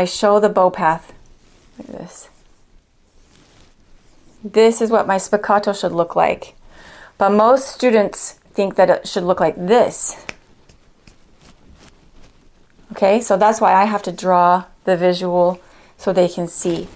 I show the bow path like this. This is what my spiccato should look like. But most students think that it should look like this. Okay, so that's why I have to draw the visual so they can see.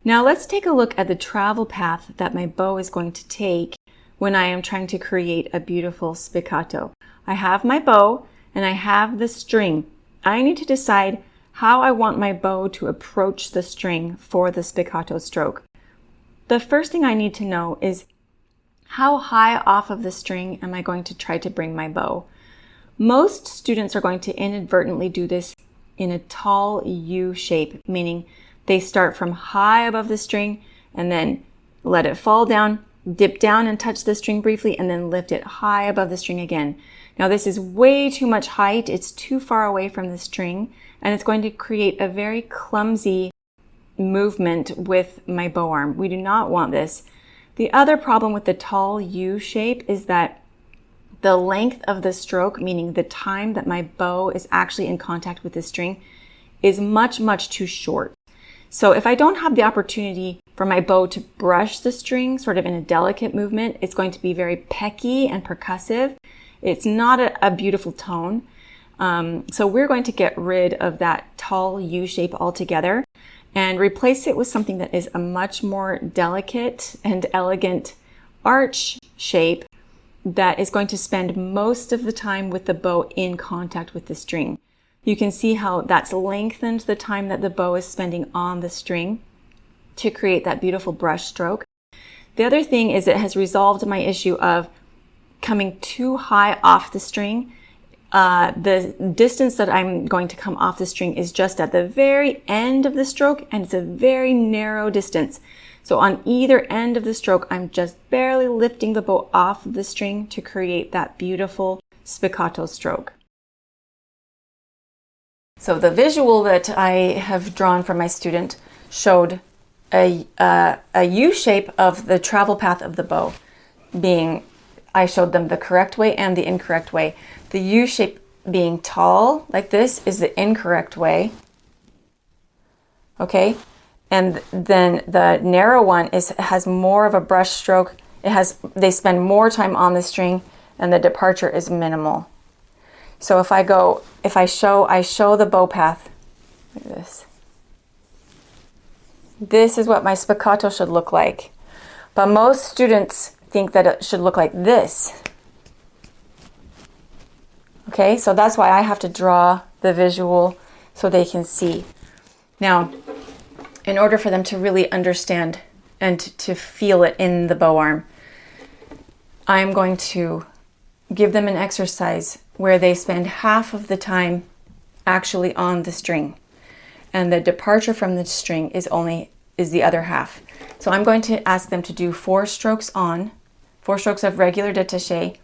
Now let's take a look at the travel path that my bow is going to take when I am trying to create a beautiful spiccato. I have my bow and I have the string. I need to decide how I want my bow to approach the string for the spiccato stroke. The first thing I need to know is how high off of the string am I going to try to bring my bow. Most students are going to inadvertently do this in a tall U shape, meaning they start from high above the string and then let it fall down, dip down and touch the string briefly, and then lift it high above the string again. Now this is way too much height. It's too far away from the string, and it's going to create a very clumsy movement with my bow arm. We do not want this. The other problem with the tall U shape is that the length of the stroke, meaning the time that my bow is actually in contact with the string, is much, much too short. So if I don't have the opportunity for my bow to brush the string sort of in a delicate movement, it's going to be very pecky and percussive. It's not a beautiful tone. So we're going to get rid of that tall U shape altogether and replace it with something that is a much more delicate and elegant arch shape that is going to spend most of the time with the bow in contact with the string. You can see how that's lengthened the time that the bow is spending on the string to create that beautiful brush stroke. The other thing is it has resolved my issue of coming too high off the string. The distance that I'm going to come off the string is just at the very end of the stroke, and it's a very narrow distance. So on either end of the stroke, I'm just barely lifting the bow off of the string to create that beautiful spiccato stroke. So the visual that I have drawn for my student showed a U shape of the travel path of the bow, being I showed them the correct way and the incorrect way. The U shape being tall like this is the incorrect way. Okay, and then the narrow one has more of a brush stroke. They spend more time on the string, and the departure is minimal. So if I show the bow path like this. This is what my spiccato should look like. But most students think that it should look like this. Okay, so that's why I have to draw the visual so they can see. Now, in order for them to really understand and to feel it in the bow arm, I'm going to give them an exercise where they spend half of the time actually on the string, and the departure from the string is the other half. So I'm going to ask them to do 4 strokes on, 4 strokes of regular détaché,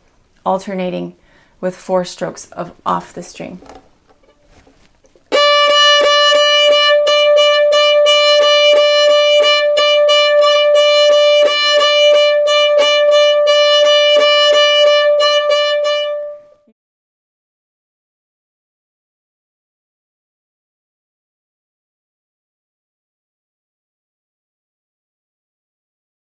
alternating with 4 strokes of off the string.